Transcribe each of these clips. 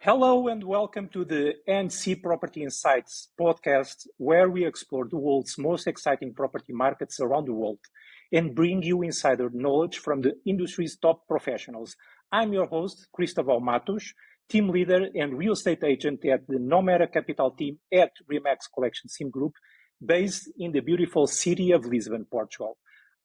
Hello and welcome to the NC Property Insights podcast, where we explore the world's most exciting property markets around the world and bring you insider knowledge from the industry's top professionals. I'm your host, Cristobal Matos, team leader and real estate agent at the Nomera Capital team at Remax Collection Sim Group, based in the beautiful city of Lisbon, Portugal.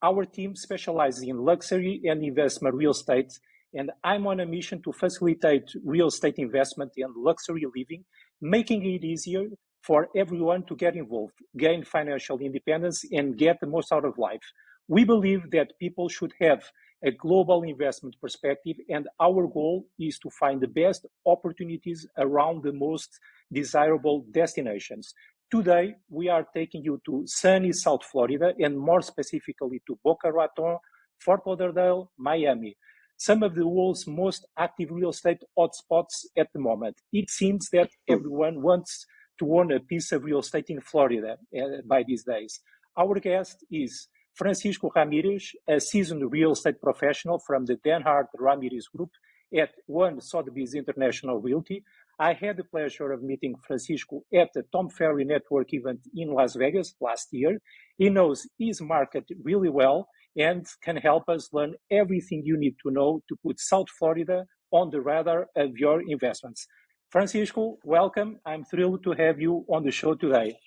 Our team specializes in luxury and investment real estate, and I'm on a mission to facilitate real estate investment and luxury living, making it easier for everyone to get involved, gain financial independence, and get the most out of life. We believe that people should have a global investment perspective, and our goal is to find the best opportunities around the most desirable destinations. Today, we are taking you to sunny South Florida, and more specifically to Boca Raton, Fort Lauderdale, Miami, some of the world's most active real estate hotspots at the moment. It seems that everyone wants to own a piece of real estate in Florida by these days. Our guest is Francisco Ramirez, a seasoned real estate professional from the Denhart Ramirez Group at Sotheby's International Realty. I had the pleasure of meeting Francisco at the Tom Ferry Network event in Las Vegas last year. He knows his market really well and can help us learn everything you need to know to put South Florida on the radar of your investments. Francisco, welcome. I'm thrilled to have you on the show today.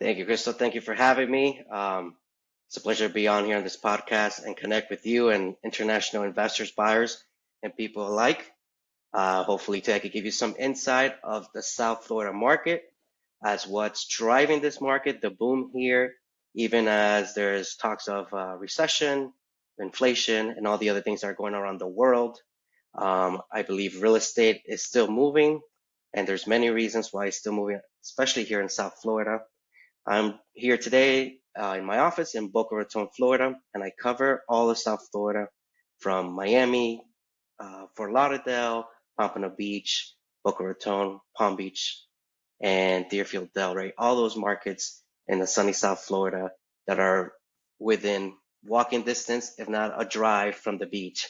Thank you, Crystal. Thank you for having me. It's a pleasure to be on here on this podcast and connect with you and international investors, buyers, and people alike. Hopefully, today I could give you some insight of the South Florida market as what's driving this market, the boom here, even as there's talks of recession, inflation, and all the other things that are going around the world. I believe real estate is still moving, and there's many reasons why it's still moving, especially here in South Florida. I'm here today in my office in Boca Raton, Florida, and I cover all of South Florida from Miami, Fort Lauderdale, Pompano Beach, Boca Raton, Palm Beach, and Deerfield, Delray, all those markets in the sunny South Florida that are within walking distance, if not a drive from the beach.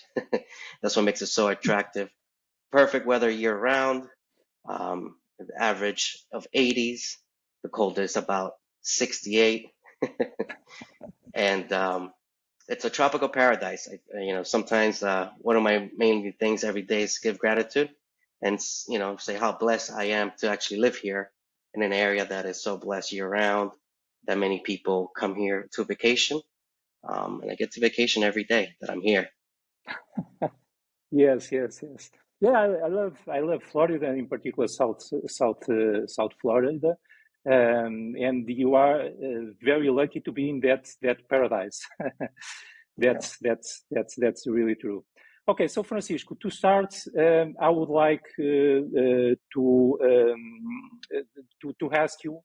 That's what makes it so attractive. Perfect weather year round, average of 80s, the coldest about 68. And it's a tropical paradise. Sometimes one of my main things every day is give gratitude and, say how blessed I am to actually live here in an area that is so blessed year round, that many people come here to vacation. And I get to vacation every day that I'm here. Yes. Yeah, I love Florida, and in particular South Florida. And you are very lucky to be in that paradise. That's really true. Okay, so Francisco, to start, I would like to ask you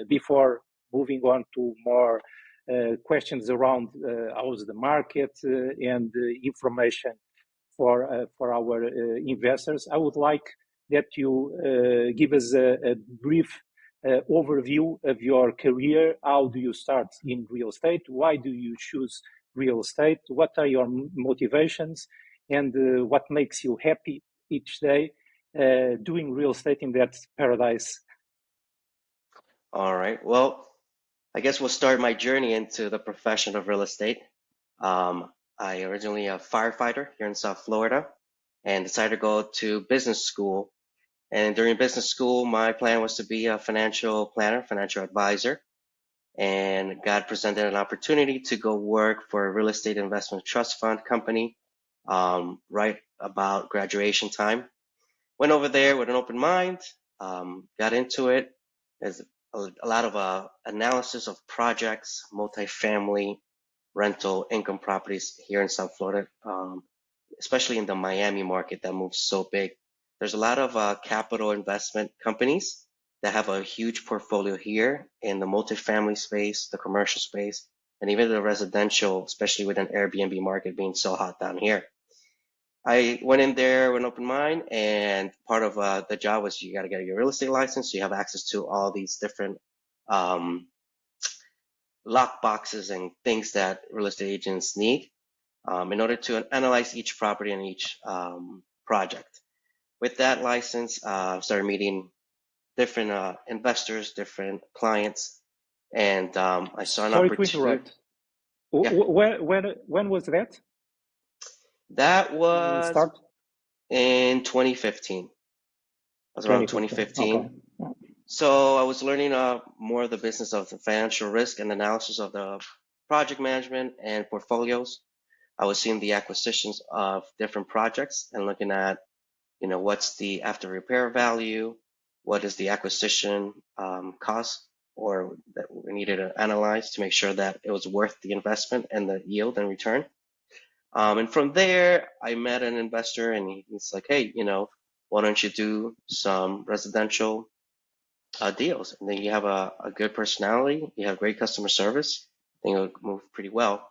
before moving on to more questions around how's the market and information for our investors. I would like that you give us a brief overview of your career. How do you start in real estate? Why do you choose real estate? What are your motivations? And what makes you happy each day doing real estate in that paradise? All right. Well, I guess we'll start my journey into the profession of real estate. I originally a firefighter here in South Florida and decided to go to business school. And during business school, my plan was to be a financial planner, financial advisor, and got presented an opportunity to go work for a real estate investment trust fund company right about graduation time. Went over there with an open mind, got into it. There's a lot of analysis of projects, multifamily, rental income properties here in South Florida, especially in the Miami market that moves so big. There's a lot of capital investment companies that have a huge portfolio here in the multifamily space, the commercial space, and even the residential, especially with an Airbnb market being so hot down here. I went in there with an open mind, and part of the job was you got to get your real estate license, so you have access to all these different lock boxes and things that real estate agents need in order to analyze each property and each project. with that license, started meeting different investors, different clients, and I saw an Sorry to opportunity. interrupt. Yeah, When was that? that was Start in 2015. It was around 2015. Okay. 2015. So I was learning more of the business of the financial risk and analysis of the project management and portfolios. I was seeing the acquisitions of different projects and looking at, what's the after repair value, what is the acquisition cost, or that we needed to analyze to make sure that it was worth the investment and the yield and return. And from there, I met an investor, and he's like, "Hey, why don't you do some residential deals? And then you have a good personality, you have great customer service, then you'll move pretty well."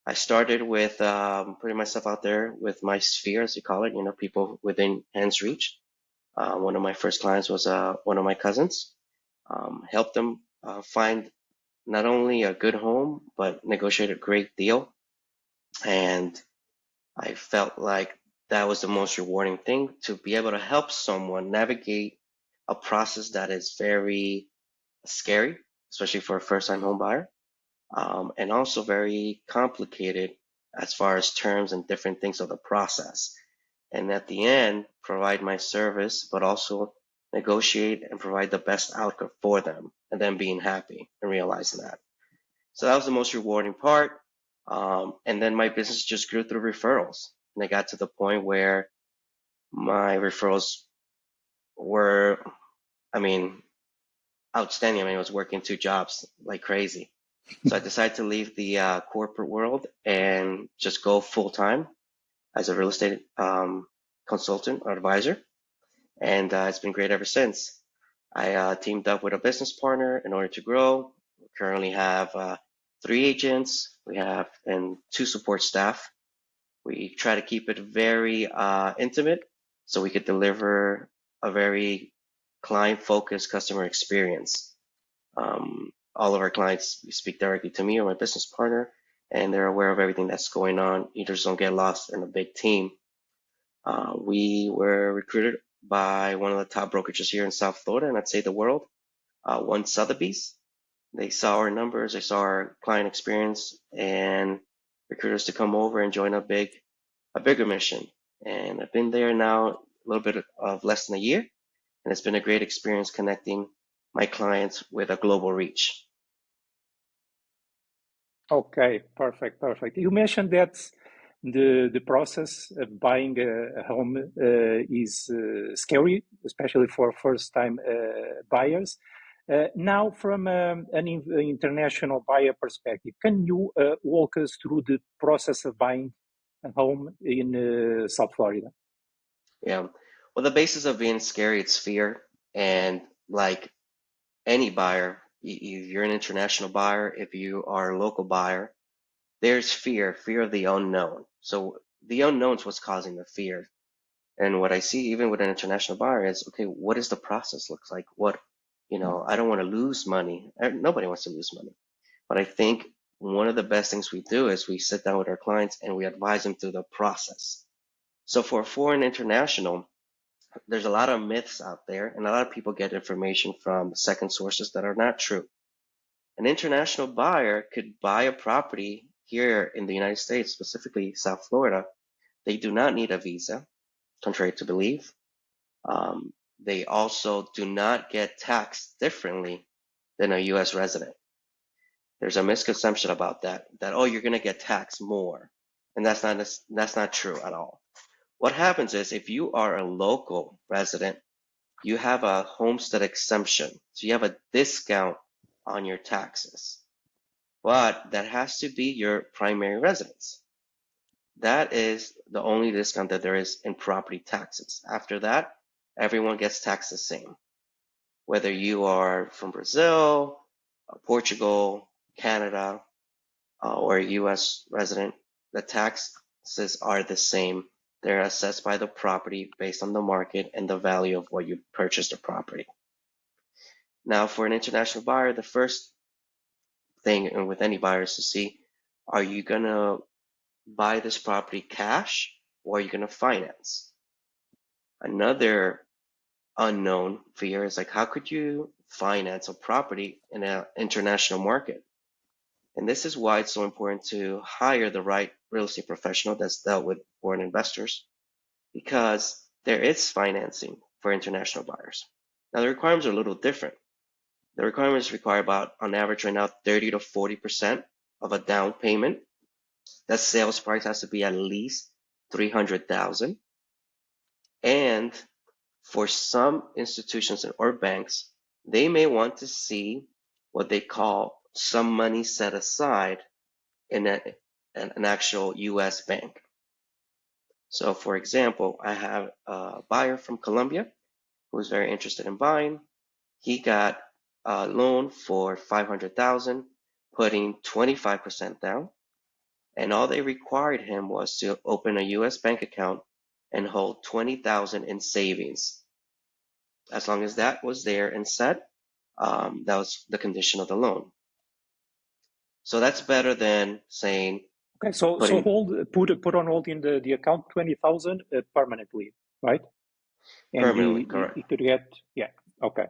I started with putting myself out there with my sphere, as you call it, people within hand's reach. One of my first clients was one of my cousins. Helped them find not only a good home, but negotiate a great deal. And I felt like that was the most rewarding thing, to be able to help someone navigate a process that is very scary, especially for a first-time home buyer, and also very complicated as far as terms and different things of the process. And at the end, provide my service, but also negotiate and provide the best outcome for them, and then being happy and realizing that. So that was the most rewarding part. And then my business just grew through referrals. And I got to the point where my referrals were, I mean, outstanding. I mean, I was working 2 jobs like crazy. So I decided to leave the corporate world and just go full time as a real estate consultant or advisor. And it's been great ever since. I teamed up with a business partner in order to grow. We currently have 3 agents. We have and 2 support staff. We try to keep it very intimate so we could deliver a very client-focused customer experience. All of our clients speak directly to me or my business partner, and they're aware of everything that's going on. You just don't get lost in a big team. We were recruited by one of the top brokerages here in South Florida, and I'd say the world, one Sotheby's. They saw our numbers, they saw our client experience, and recruited us to come over and join a bigger mission. And I've been there now a little bit of less than a year, and it's been a great experience connecting my clients with a global reach. Okay, perfect, perfect. You mentioned that the process of buying a home is scary, especially for first-time buyers. Now, from an international buyer perspective, can you walk us through the process of buying a home in South Florida? Yeah. Well, the basis of being scary, it's fear. And like any buyer, if you're an international buyer, if you are a local buyer, there's fear of the unknown. So the unknown is what's causing the fear. And what I see even with an international buyer is, okay, what does the process look like? I don't want to lose money. Nobody wants to lose money. But I think one of the best things we do is we sit down with our clients and we advise them through the process. So for a foreign international, there's a lot of myths out there, and a lot of people get information from second sources that are not true. An international buyer could buy a property here in the United States, specifically South Florida. They do not need a visa, contrary to belief. They also do not get taxed differently than a U.S. resident. There's a misconception about that oh, you're going to get taxed more, and that's not true at all. What happens is, if you are a local resident, you have a homestead exemption, so you have a discount on your taxes, but that has to be your primary residence. That is the only discount that there is in property taxes. After that, everyone gets taxed the same. Whether you are from Brazil, Portugal, Canada, or a U.S. resident, the taxes are the same. They're assessed by the property based on the market and the value of what you purchased the property. Now, for an international buyer, the first thing with any buyer is to see, are you going to buy this property cash or are you going to finance? Another unknown fear is like, how could you finance a property in an international market? And this is why it's so important to hire the right real estate professional that's dealt with foreign investors, because there is financing for international buyers. Now, the requirements are a little different. The requirements require about, on average right now, 30 to 40% of a down payment. That sales price has to be at least 300,000. And for some institutions or banks, they may want to see what they call some money set aside in an actual US bank. So for example, I have a buyer from Colombia who was very interested in buying. He got a loan for 500,000, putting 25% down. And all they required him was to open a US bank account and hold 20,000 in savings. As long as that was there and set, that was the condition of the loan. So that's better than saying, Okay, so put on hold in the account 20,000 permanently, right? And permanently, correct. he could get, yeah, okay.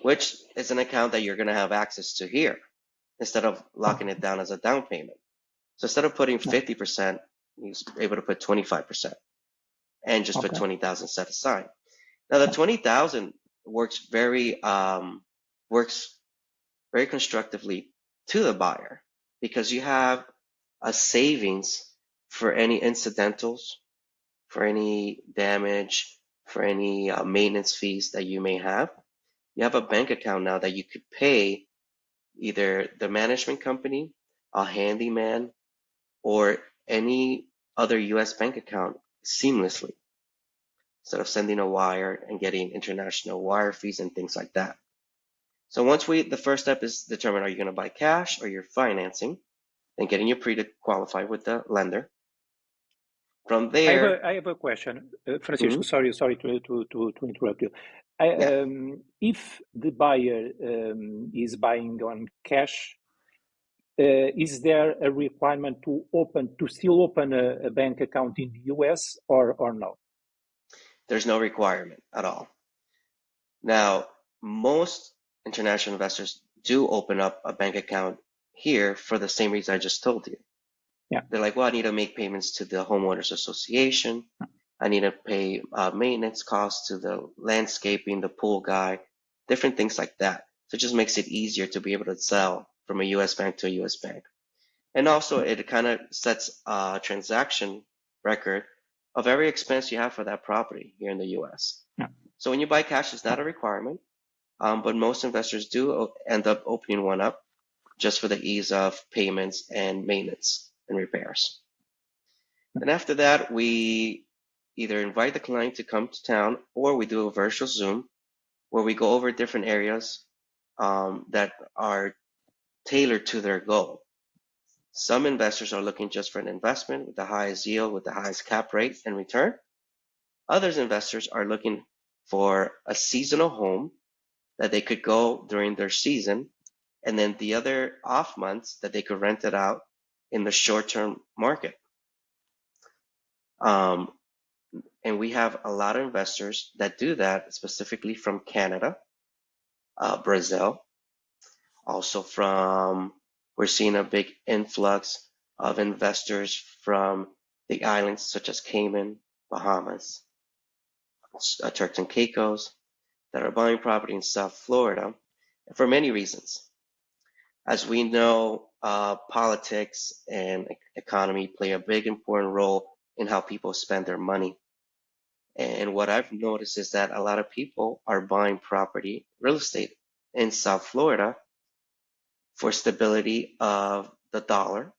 Which is an account that you're going to have access to here instead of locking it down as a down payment. So instead of putting 50%, he's able to put 25% and just put 20,000 set aside. Now the 20,000 works very constructively to the buyer because you have a savings for any incidentals, for any damage, for any maintenance fees that you may have. You have a bank account now that you could pay either the management company, a handyman, or any other US bank account seamlessly instead of sending a wire and getting international wire fees and things like that. So once the first step is determine, are you going to buy cash or you're financing, and getting you pre-qualified with the lender. From there, I have a question, Francisco. Sorry to interrupt you. If the buyer is buying on cash, is there a requirement to still open a bank account in the US or no? There's no requirement at all. Now, most international investors do open up a bank account here for the same reason I just told you. Yeah. They're like, well, I need to make payments to the homeowners association. I need to pay maintenance costs to the landscaping, the pool guy, different things like that. So it just makes it easier to be able to sell from a US bank to a US bank. And also it kind of sets a transaction record of every expense you have for that property here in the US. Yeah. So when you buy cash, it's not a requirement, but most investors do end up opening one up just for the ease of payments and maintenance and repairs. And after that, we either invite the client to come to town or we do a virtual Zoom where we go over different areas that are tailored to their goal. Some investors are looking just for an investment with the highest yield, with the highest cap rate and return. Others investors are looking for a seasonal home that they could go during their season, and then the other off months that they could rent it out in the short-term market. And we have a lot of investors that do that, specifically from Canada, Brazil, also we're seeing a big influx of investors from the islands such as Cayman, Bahamas, Turks and Caicos, that are buying property in South Florida for many reasons. As we know, politics and economy play a big important role in how people spend their money. And what I've noticed is that a lot of people are buying property, real estate in South Florida for stability of the dollar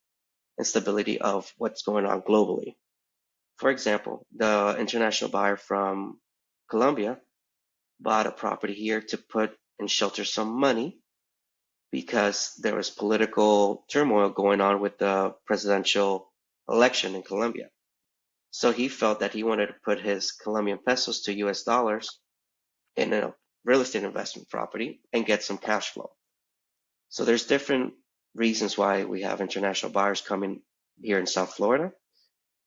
and stability of what's going on globally. For example, the international buyer from Colombia bought a property here to put and shelter some money because there was political turmoil going on with the presidential election in Colombia. So he felt that he wanted to put his Colombian pesos to US dollars in a real estate investment property and get some cash flow. So there's different reasons why we have international buyers coming here in South Florida.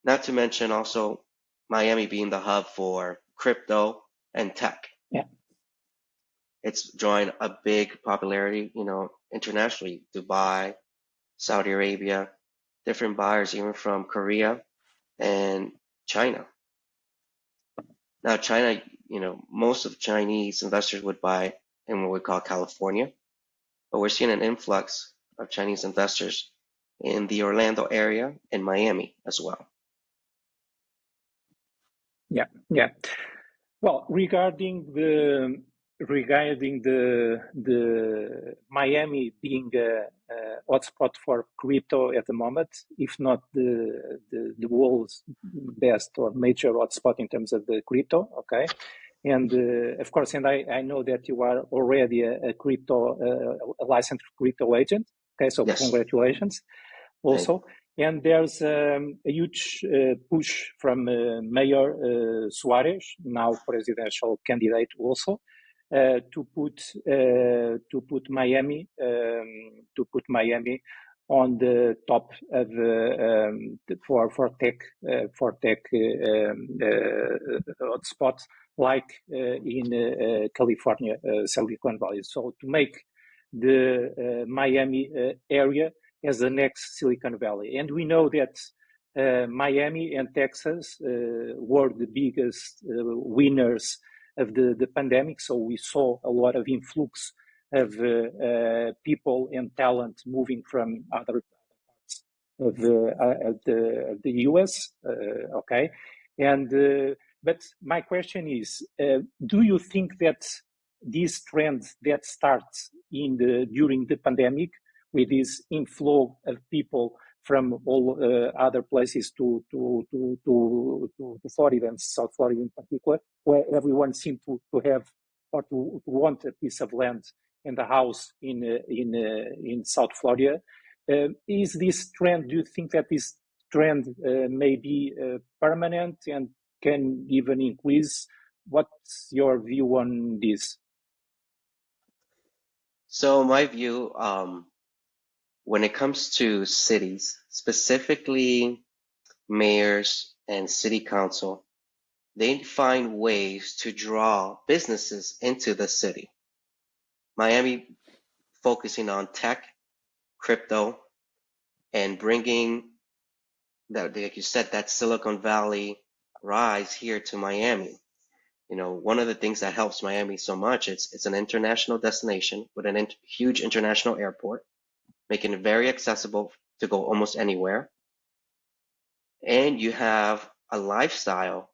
Not to mention also Miami being the hub for crypto and tech. Yeah. It's drawing a big popularity, internationally. Dubai, Saudi Arabia, different buyers, even from Korea and China. Now, China, most of Chinese investors would buy in what we call California, but we're seeing an influx of Chinese investors in the Orlando area and Miami as well. Yeah, yeah. Well, regarding the Miami being a hotspot for crypto at the moment, if not the world's best or major hotspot in terms of the crypto, okay. And of course, and I know that you are already a licensed crypto agent. Okay, so Yes, congratulations thank you. also. And there's a huge push from Mayor Suarez, now presidential candidate, also to put Miami on the top of for tech hotspots like in California, Silicon Valley. So to make the Miami area as the next Silicon Valley. And we know that Miami and Texas were the biggest winners of the pandemic. So we saw a lot of influx of people and talent moving from other parts of the US. Okay. And but my question is, do you think that this trend that starts during the pandemic with this inflow of people from all other places to Florida and South Florida in particular, where everyone seemed to have or to want a piece of land and a house in South Florida. Is this trend? Do you think that this trend may be permanent and can even increase? What's your view on this? So my view, when it comes to cities, specifically mayors and city council, they find ways to draw businesses into the city. Miami focusing on tech, crypto, and bringing that, like you said, that Silicon Valley rise here to Miami. One of the things that helps Miami so much, it's an international destination with a huge international airport, making it very accessible to go almost anywhere. And you have a lifestyle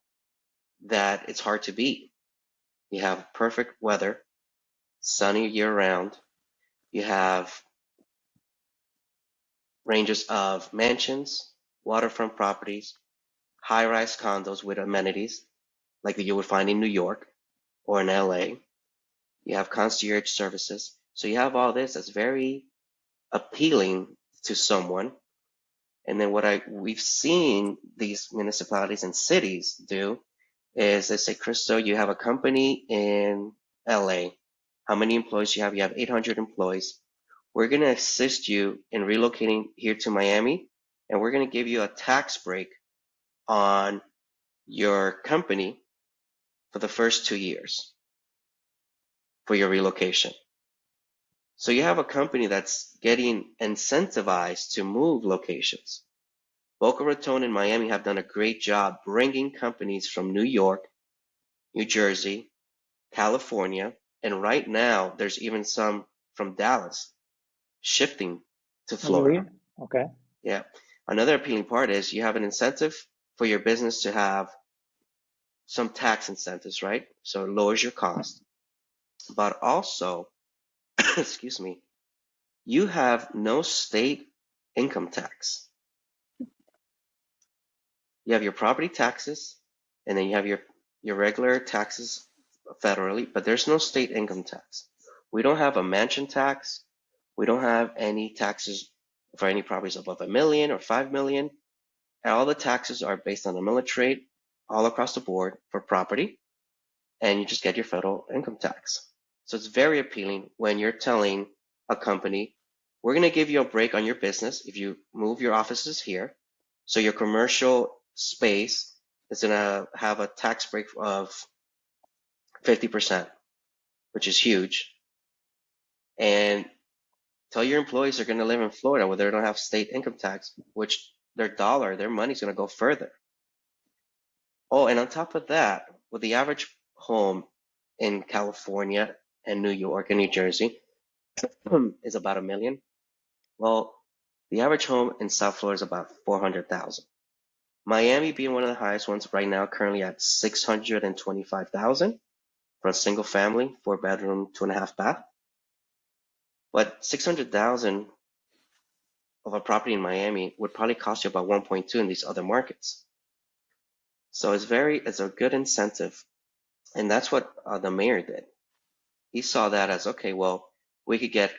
that it's hard to beat. You have perfect weather, sunny year round. You have ranges of mansions, waterfront properties, high-rise condos with amenities like you would find in New York or in LA. You have concierge services. So you have all this that's very appealing to someone. And then we've seen these municipalities and cities do is they say, Crystal, you have a company in LA. How many employees do you have? You have 800 employees. We're going to assist you in relocating here to Miami, and we're going to give you a tax break on your company for the first 2 years for your relocation. So you have a company that's getting incentivized to move locations. Boca Raton and Miami have done a great job bringing companies from New York, New Jersey, California, and right now there's even some from Dallas shifting to Oh, really? Florida. Okay. Yeah. Another appealing part is you have an incentive for your business to have some tax incentives, right? So it lowers your cost. But also, excuse me, you have no state income tax. You have your property taxes, and then you have your regular taxes federally, but there's no state income tax. We don't have a mansion tax. We don't have any taxes for any properties above $1 million or $5 million. And all the taxes are based on the millage rate all across the board for property, and you just get your federal income tax. So it's very appealing when you're telling a company, we're going to give you a break on your business if you move your offices here. So your commercial space is going to have a tax break of 50%, which is huge. And tell your employees they're going to live in Florida where they don't have state income tax, which their money's going to go further. Oh, and on top of that, with the average home in California and New York and New Jersey is about 1 million. Well, the average home in South Florida is about 400,000. Miami being one of the highest ones right now, currently at 625,000 for a single family, 4 bedroom, 2.5 bath. But 600,000 of a property in Miami would probably cost you about 1.2 in these other markets. So it's a good incentive. And that's what the mayor did. He saw that as, okay, well, we could get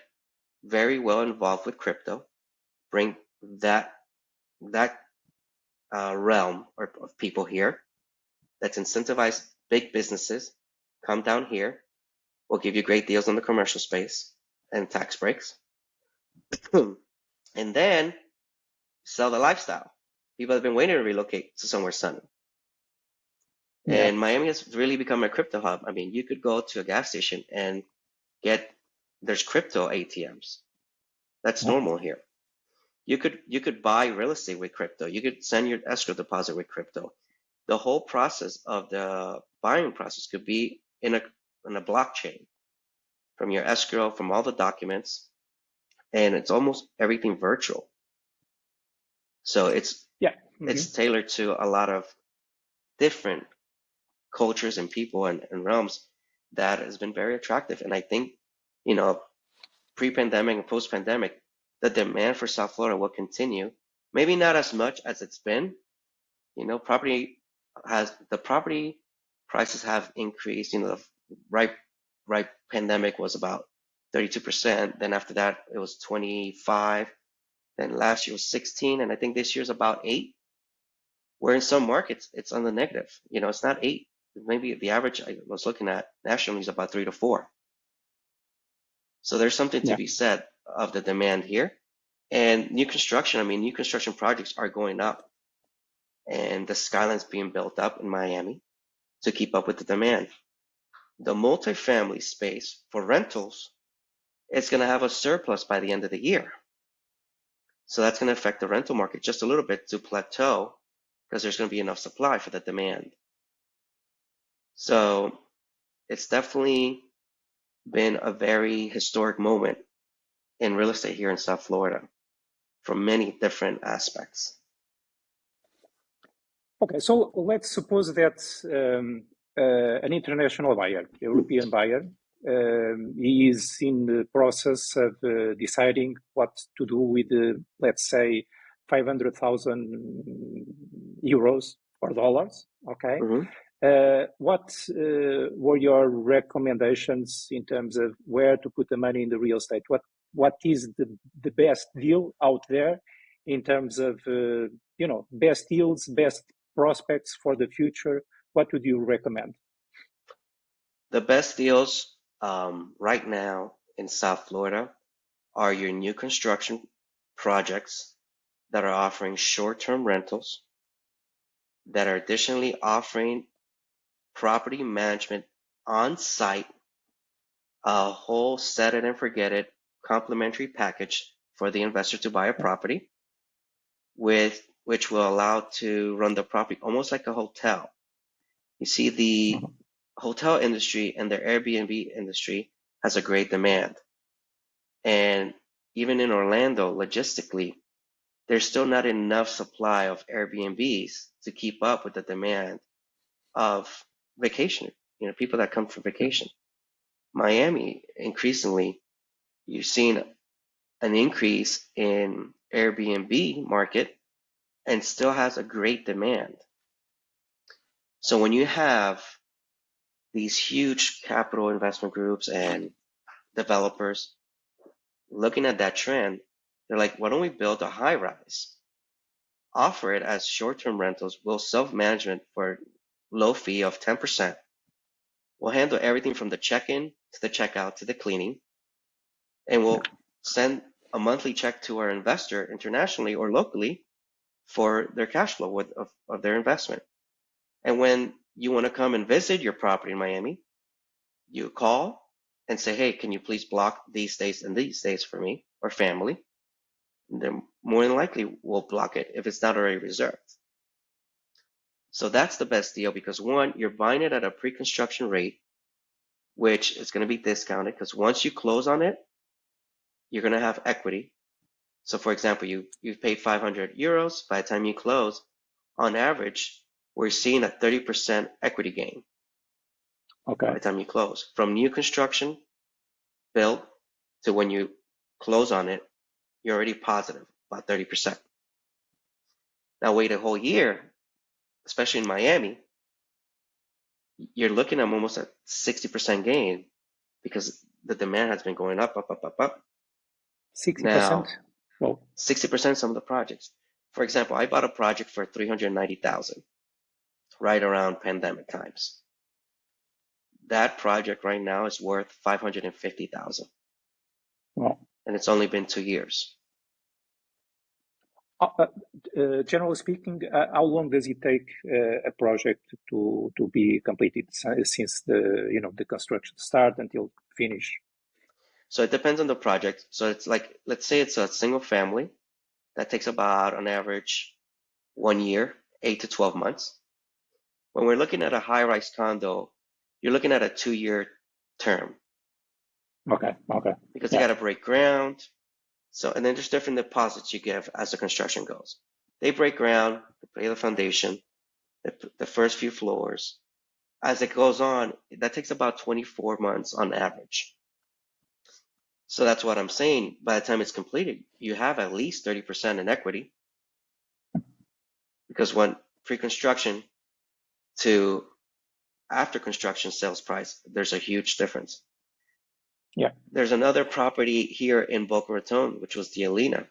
very well involved with crypto, bring that realm of people here. Let's incentivize big businesses. Come down here. We'll give you great deals on the commercial space and tax breaks. And then sell the lifestyle. People have been waiting to relocate to somewhere sunny. Yeah. And Miami has really become a crypto hub. I mean, you could go to a gas station and there's crypto ATMs. That's Yeah. normal here. You could buy real estate with crypto. You could send your escrow deposit with crypto. The whole process of the buying process could be in a blockchain, from your escrow, from all the documents, and it's almost everything virtual. So Yeah. it's tailored to a lot of different cultures and people and realms that has been very attractive. And I think, pre-pandemic and post-pandemic, the demand for South Florida will continue. Maybe not as much as it's been. Property prices have increased. The right pandemic was about 32%. Then after that, it was 25. Then last year was 16, and I think this year's about 8. Where in some markets it's on the negative. It's not 8. Maybe the average I was looking at nationally is about 3 to 4. So there's something to Yeah. be said of the demand here. And new construction projects are going up, and the skyline's being built up in Miami to keep up with the demand. The multifamily space for rentals is going to have a surplus by the end of the year. So that's going to affect the rental market just a little bit to plateau because there's going to be enough supply for the demand. So it's definitely been a very historic moment in real estate here in South Florida from many different aspects. Okay, so let's suppose that an international buyer, European buyer, he is in the process of deciding what to do with, let's say, 500,000 euros or dollars. Okay. Mm-hmm. What were your recommendations in terms of where to put the money in the real estate? What is the best deal out there in terms of best deals, best prospects for the future? What would you recommend? The best deals right now in South Florida are your new construction projects that are offering short-term rentals, that are additionally offering property management on site, a whole set it and forget it complimentary package for the investor to buy a property, which will allow to run the property almost like a hotel. You see, the Mhm. hotel industry and the Airbnb industry has a great demand. And even in Orlando, logistically, there's still not enough supply of Airbnbs to keep up with the demand of vacation, people that come for vacation. Miami, increasingly, you've seen an increase in Airbnb market and still has a great demand. So when you have these huge capital investment groups and developers looking at that trend, they're like, why don't we build a high rise? Offer it as short-term rentals. We'll self-management for low fee of 10%. We'll handle everything from the check-in to the checkout to the cleaning, and Yeah. we'll send a monthly check to our investor internationally or locally for their cash flow of their investment. And when you want to come and visit your property in Miami, you call and say, hey, can you please block these days and these days for me or family? And then more than likely we'll block it if it's not already reserved. So that's the best deal because one, you're buying it at a pre-construction rate, which is going to be discounted because once you close on it, you're going to have equity. So for example, you've paid 500 euros. By the time you close, on average, we're seeing a 30% equity gain by Okay. the time you close. From new construction built to when you close on it, you're already positive, about 30%. Now wait a whole year, especially in Miami, you're looking at almost a 60% gain because the demand has been going up, up, up, up, up. 60%? Now, Well, 60% some of the projects. For example, I bought a project for 390,000 right around pandemic times. That project right now is worth 550,000, well. and it's only been 2 years. Generally speaking, how long does it take a project to be completed since the construction start until finish? So it depends on the project. So it's like, let's say it's a single family that takes about on average 1 year, 8 to 12 months. When we're looking at a high-rise condo, you're looking at a 2 year term Okay. because they Yeah. got to break ground. So, and then there's different deposits you give as the construction goes. They break ground, they pay the foundation, the first few floors. As it goes on, that takes about 24 months on average. So that's what I'm saying. By the time it's completed, you have at least 30% in equity because when pre-construction to after construction sales price, there's a huge difference. Yeah. There's another property here in Boca Raton, which was the Alina.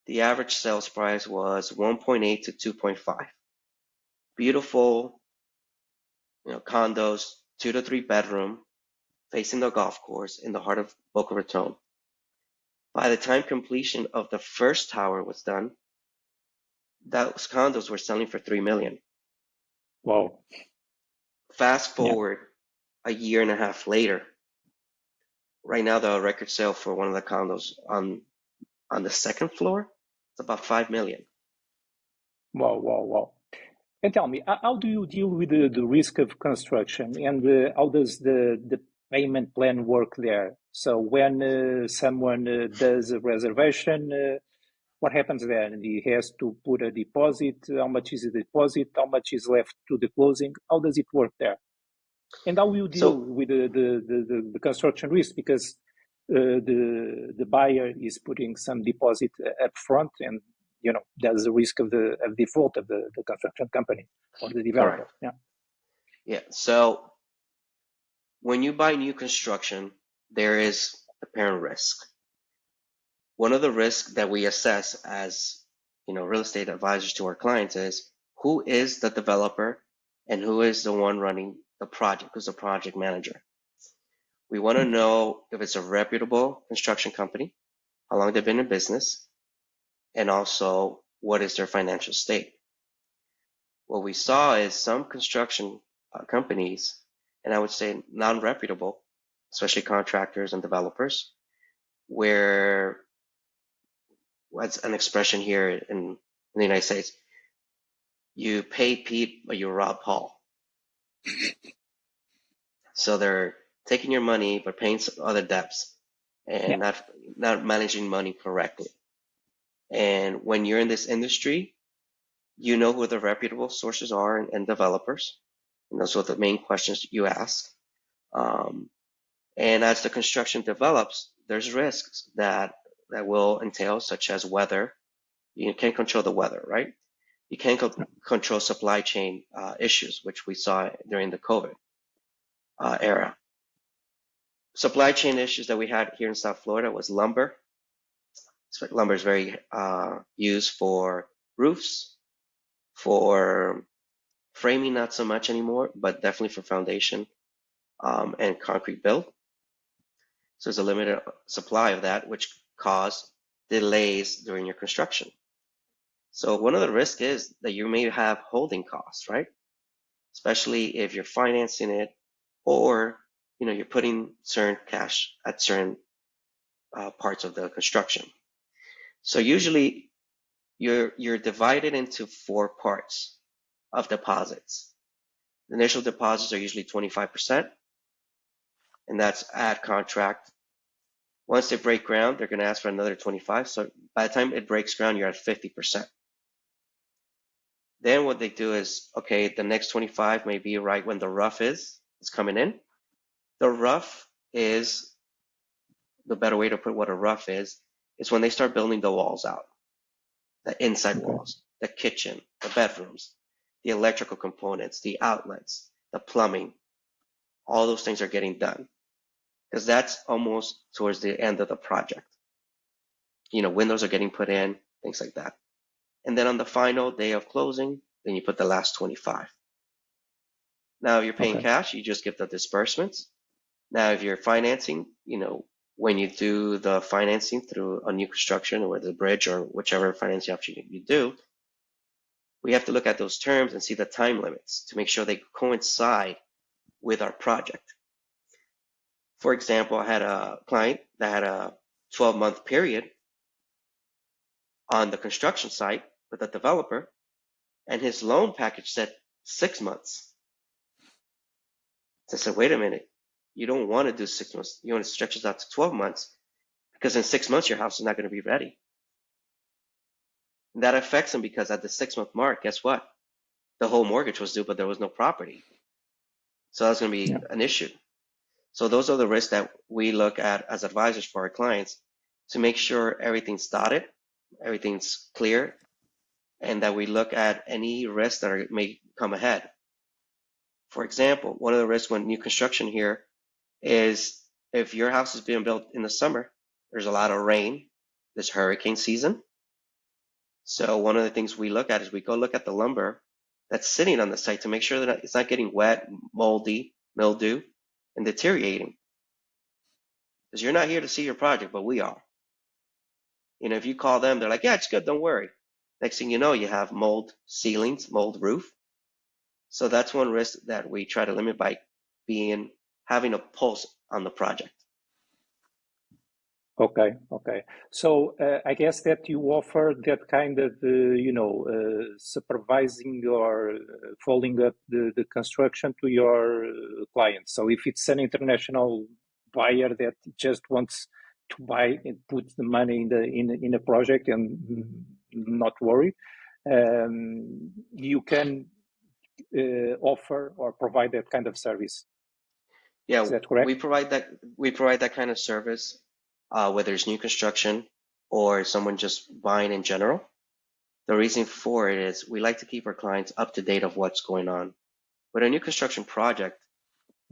The average sales price was 1.8 to 2.5. Beautiful, condos, 2 to 3 bedroom, facing the golf course in the heart of Boca Raton. By the time completion of the first tower was done, those condos were selling for 3 million. Wow. Fast Yeah. forward a year and a half later, right now the record sale for one of the condos on the second floor, it's about 5 million. Wow. And tell me, how do you deal with the risk of construction, and how does the payment plan work there? So when someone does a reservation, what happens then? He has to put a deposit. How much is the deposit? How much is left to the closing? How does it work there? And how you deal So, with the construction risk? Because the buyer is putting some deposit up front, and there's a risk of the default of the construction company or the developer. correct. Yeah. Yeah. So when you buy new construction, there is apparent risk. One of the risks that we assess as, real estate advisors to our clients is who is the developer and who is the one running the project, who's the project manager. We want to know if it's a reputable construction company, how long they've been in business, and also what is their financial state. What we saw is some construction companies, and I would say non-reputable, especially contractors and developers, where what's an expression here in the United States, you pay Pete, but you rob Paul. So they're taking your money, but paying some other debts and Yeah. not managing money correctly. And when you're in this industry, you know who the reputable sources are and developers. And those are the main questions you ask. And as the construction develops, there's risks that will entail, such as weather. You can't control the weather, right? You can't control supply chain issues, which we saw during the COVID era. Supply chain issues that we had here in South Florida was lumber. So lumber is very used for roofs, for framing, not so much anymore, but definitely for foundation and concrete build. So there's a limited supply of that, which caused delays during your construction. So one of the risks is that you may have holding costs, right? especially if you're financing it or you're putting certain cash at certain parts of the construction. So usually you're divided into 4 parts of deposits. The initial deposits are usually 25%, and that's at contract. Once they break ground, they're going to ask for another 25. So by the time it breaks ground, you're at 50%. Then what they do is, okay, the next 25 may be right when the rough is coming in. The rough is, the better way to put what a rough is when they start building the walls out, the inside walls, the kitchen, the bedrooms, the electrical components, the outlets, the plumbing, all those things are getting done because that's almost towards the end of the project. Windows are getting put in, things like that. And then on the final day of closing, then you put the last 25. Now, if you're paying cash, you just give the disbursements. Now, if you're financing, when you do the financing through a new construction or the bridge or whichever financing option you do, we have to look at those terms and see the time limits to make sure they coincide with our project. For example, I had a client that had a 12-month period on the construction site with a developer, and his loan package said 6 months. So I said, wait a minute, you don't want to do 6 months. You want to stretch it out to 12 months because in 6 months, your house is not going to be ready. And that affects him because at the 6-month mark, guess what? The whole mortgage was due, but there was no property. So that's going to be an issue. So those are the risks that we look at as advisors for our clients to make sure everything's dotted, everything's clear, and that we look at any risks that may come ahead. For example, one of the risks when new construction here is if your house is being built in the summer, there's a lot of rain, there's hurricane season. So one of the things we look at is we go look at the lumber that's sitting on the site to make sure that it's not getting wet, moldy, mildew, and deteriorating. Because you're not here to see your project, but we are. If you call them, they're like, yeah, it's good, don't worry. Next thing you know, you have mold ceilings, mold roof. So that's one risk that we try to limit by having a pulse on the project. Okay. So I guess that you offer that kind of, supervising or following up the construction to your clients. So if it's an international buyer that just wants to buy and put the money in a project and not worry, you can offer or provide that kind of service. Yeah, is that correct? we provide that kind of service, whether it's new construction or someone just buying in general. The reason for it is we like to keep our clients up to date of what's going on. With a new construction project,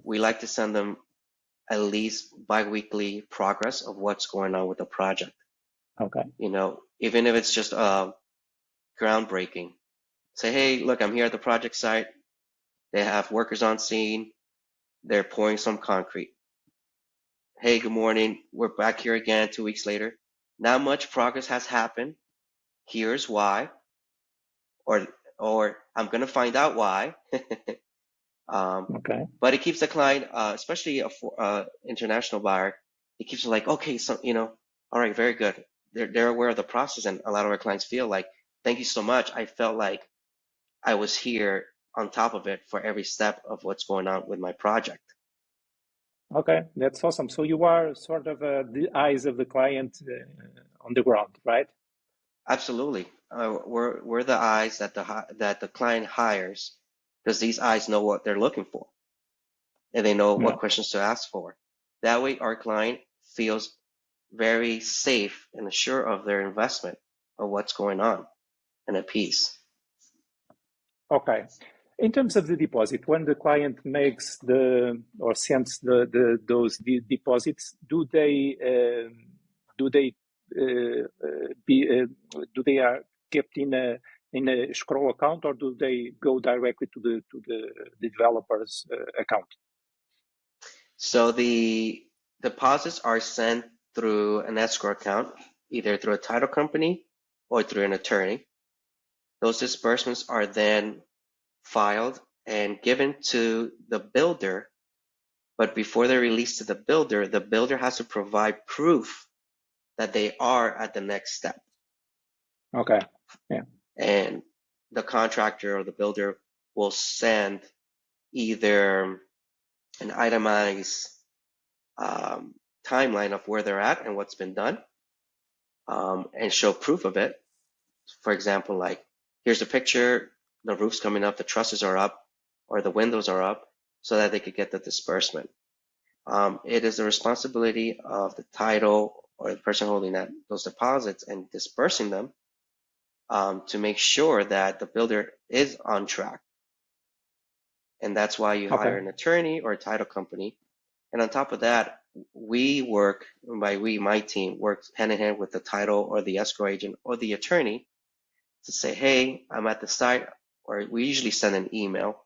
we like to send them at least bi-weekly progress of what's going on with the project. Okay. Even if it's just groundbreaking. Say, hey, look, I'm here at the project site. They have workers on scene. They're pouring some concrete. Hey, good morning. We're back here again 2 weeks later. Not much progress has happened. Here's why. Or I'm going to find out why. Okay. But it keeps the client, especially a international buyer, it keeps them like, okay, so, all right, very good. They're aware of the process, and a lot of our clients feel like, thank you so much. I felt like I was here on top of it for every step of what's going on with my project. Okay, that's awesome. So you are sort of the eyes of the client on the ground, right? Absolutely. We're the eyes that the client hires because these eyes know what they're looking for and they know what questions to ask for. That way, our client feels very safe and sure of their investment of what's going on and at peace. Okay. In terms of the deposit, when the client makes or sends those deposits, do they are kept in a escrow account, or do they go directly to the developer's account? So the deposits are sent through an escrow account, either through a title company or through an attorney. Those disbursements are then filed and given to the builder. But before they're released to the builder has to provide proof that they are at the next step. Okay. Yeah. And the contractor or the builder will send either an itemized timeline of where they're at and what's been done, and show proof of it. For example, like, here's a picture, the roof's coming up, the trusses are up, or the windows are up, so that they could get the disbursement. It is the responsibility of the title or the person holding those deposits and dispersing them, to make sure that the builder is on track. And that's why you hire Okay. an attorney or a title company. And on top of that, we work, my team works hand in hand with the title or the escrow agent or the attorney to say, hey, I'm at the site, or we usually send an email.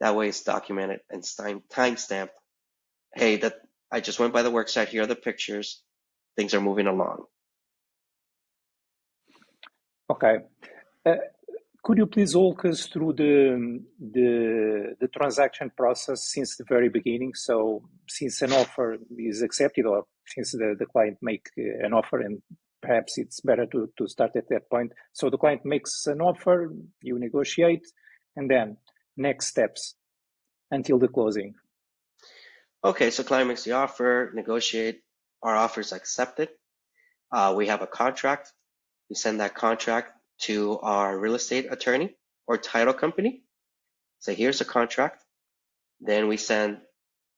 That way it's documented and time stamped. Hey, that I just went by the work site. Here are the pictures. Things are moving along. Okay. Uh, could you please walk us through the transaction process since the very beginning? So since an offer is accepted, or since the client make an offer, and perhaps it's better to start at that point. So the client makes an offer, you negotiate, and then next steps until the closing. Okay, so client makes the offer, negotiate, our offer is accepted. We have a contract. We send that contract to our real estate attorney or title company. Say, here's a contract. Then we send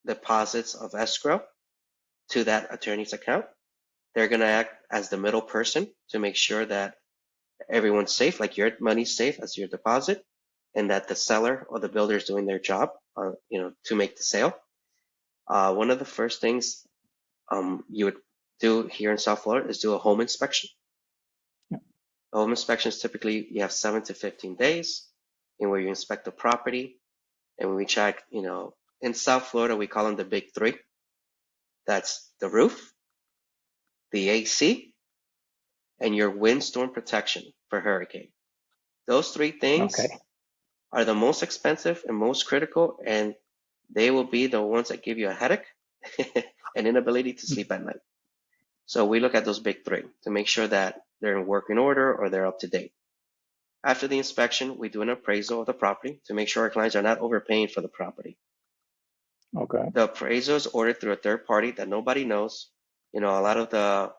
deposits of escrow to that attorney's account. They're going to act as the middle person to make sure that everyone's safe, like your money's safe as your deposit, and that the seller or the builder is doing their job, to make the sale. One of the first things you would do here in South Florida is do a home inspection. Yeah. Home inspections, typically you have 7 to 15 days in where you inspect the property, and we check, in South Florida, we call them the big three. That's the roof, the AC, and your windstorm protection for hurricane. Those three things Okay. are the most expensive and most critical, and they will be the ones that give you a headache and inability to sleep at night. So we look at those big three to make sure that they're in working order or they're up to date. After the inspection, we do an appraisal of the property to make sure our clients are not overpaying for the property. Okay. The appraisal is ordered through a third party that nobody knows. A lot of the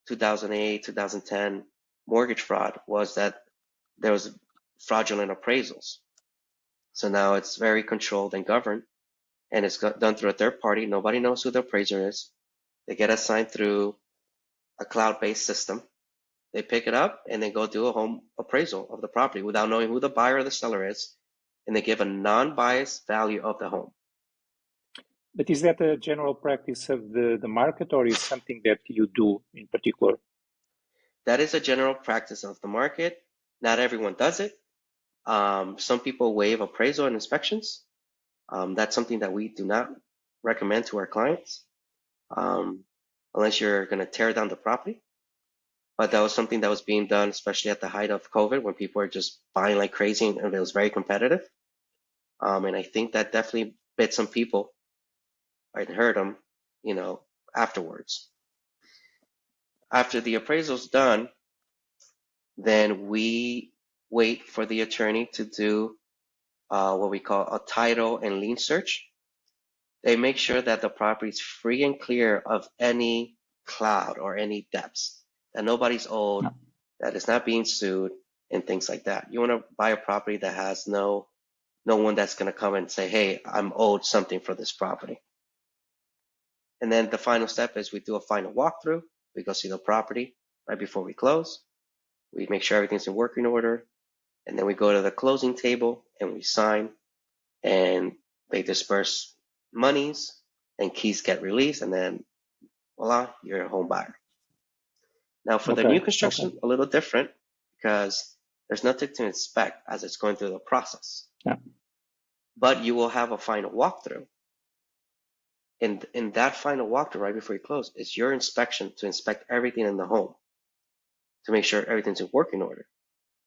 2008, 2010 mortgage fraud was that there was fraudulent appraisals. So now it's very controlled and governed, and it's done through a third party. Nobody knows who the appraiser is. They get assigned through a cloud-based system. They pick it up and they go do a home appraisal of the property without knowing who the buyer or the seller is, and they give a non-biased value of the home. But is that a general practice of the market, or is something that you do in particular? That is a general practice of the market. Not everyone does it. Some people waive appraisal and inspections. That's something that we do not recommend to our clients, unless you're going to tear down the property. But that was something that was being done, especially at the height of COVID, when people were just buying like crazy and it was very competitive. And I think that definitely bit some people and hurt them, afterwards. After the appraisal's done, then we wait for the attorney to do what we call a title and lien search. They make sure that the property is free and clear of any cloud or any debts, that nobody's owed, that it's not being sued, and things like that. You want to buy a property that has no one that's going to come and say, hey, I'm owed something for this property. And then the final step is we do a final walkthrough. We go see the property right before we close. We make sure everything's in working order. And then we go to the closing table and we sign, and they disperse monies and keys get released, and then voila, you're a home buyer. Now for the Okay. new construction, a little different because there's nothing to inspect as it's going through the process. Yeah. But you will have a final walkthrough. In that final walkthrough right before you close is your inspection to inspect everything in the home to make sure everything's in working order.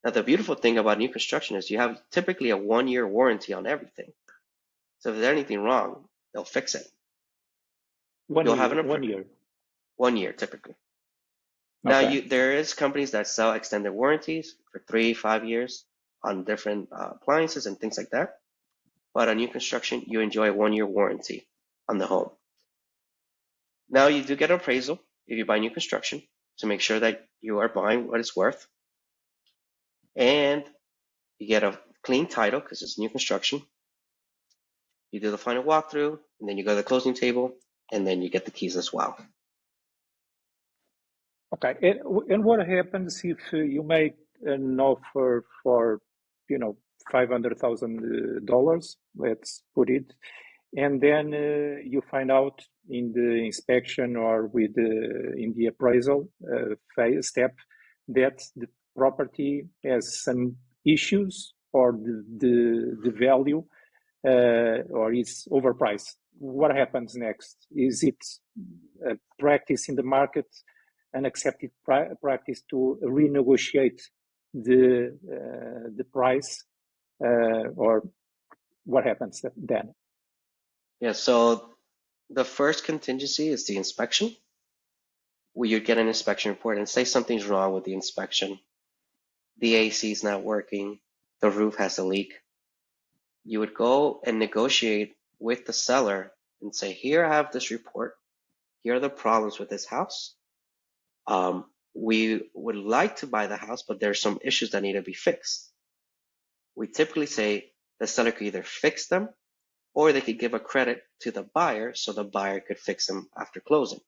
Now, the beautiful thing about new construction is you have typically a 1-year warranty on everything. So if there's anything wrong, they'll fix it. One You'll have year, an 1 year. 1 year typically. Now, Okay. there is companies that sell extended warranties for 3, 5 years on different appliances and things like that. But on new construction, you enjoy a 1-year warranty on the home. Now, you do get an appraisal if you buy new construction to make sure that you are buying what it's worth. And you get a clean title because it's new construction. You do the final walkthrough, and then you go to the closing table, and then you get the keys as well. Okay. And what happens if you make an offer for, $500,000, let's put it, and then you find out in the inspection or in the appraisal phase step that the property has some issues or the value or is overpriced. What happens next? Is it a practice in the market, an accepted practice to renegotiate the price, or what happens then? Yeah, so the first contingency is the inspection, where you get an inspection report and say something's wrong with the inspection. The AC is not working, the roof has a leak. You would go and negotiate with the seller and say, here, I have this report. Here are the problems with this house. We would like to buy the house, but there's some issues that need to be fixed. We typically say the seller could either fix them or they could give a credit to the buyer so the buyer could fix them after closing.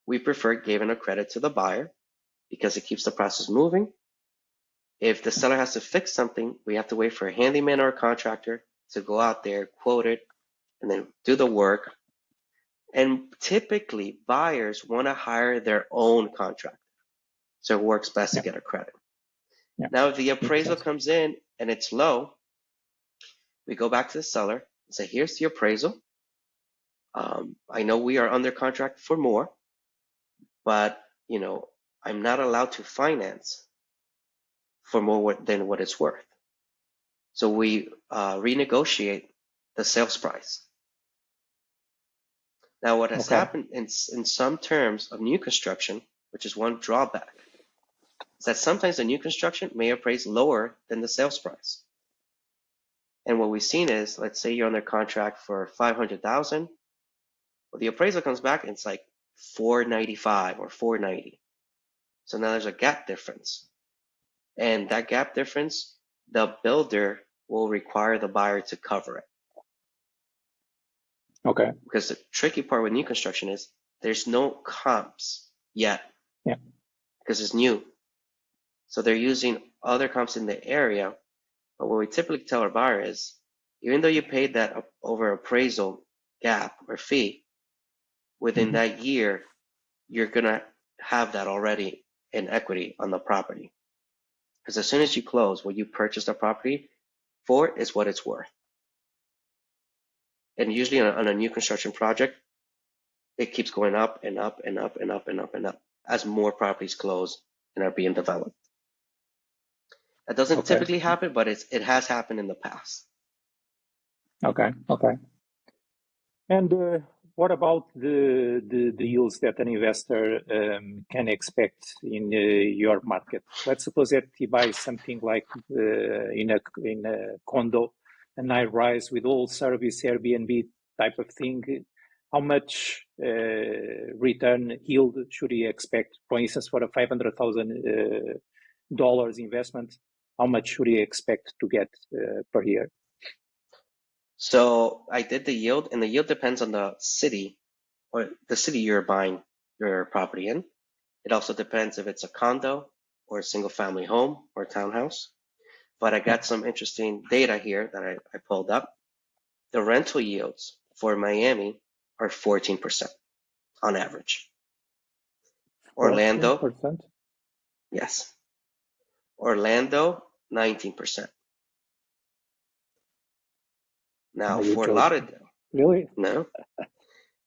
We prefer giving a credit to the buyer because it keeps the process moving. If the seller has to fix something, we have to wait for a handyman or a contractor to go out there, quote it, and then do the work. And typically, buyers want to hire their own contractor. So it works best to get a credit. Yeah. Now, if the appraisal comes in and it's low, we go back to the seller and say, here's the appraisal. I know we are under contract for more, but I'm not allowed to finance for more than what it's worth. So we renegotiate the sales price. Now, what has happened in some terms of new construction, which is one drawback, is that sometimes the new construction may appraise lower than the sales price. And what we've seen is, let's say you're under contract for $500,000. Well, the appraisal comes back and it's like $495 or $490. So now there's a gap difference. And that gap difference, the builder will require the buyer to cover it. Okay. Because the tricky part with new construction is there's no comps yet. Yeah. Because it's new. So they're using other comps in the area. But what we typically tell our buyer is, even though you paid that over appraisal gap or fee, within that year, you're going to have that already in equity on the property. Because as soon as you close, what you purchase the property for is what it's worth. And usually on a new construction project, it keeps going up and up and up and up and up and up as more properties close and are being developed. That doesn't typically happen, but it has happened in the past. Okay. And what about the yields that an investor can expect in your market? Let's suppose that he buys something like in a condo, an high-rise with all service Airbnb type of thing. How much return yield should he expect? For instance, for a $500,000 investment, how much should he expect to get per year? So I did the yield, and the yield depends on the city or the city you're buying your property in. It also depends if it's a condo or a single family home or townhouse. But I got some interesting data here that I pulled up. The rental yields for Miami are 14% on average. Orlando, 14%? yes. Orlando, 19%. Now, Fort Lauderdale. Really? No.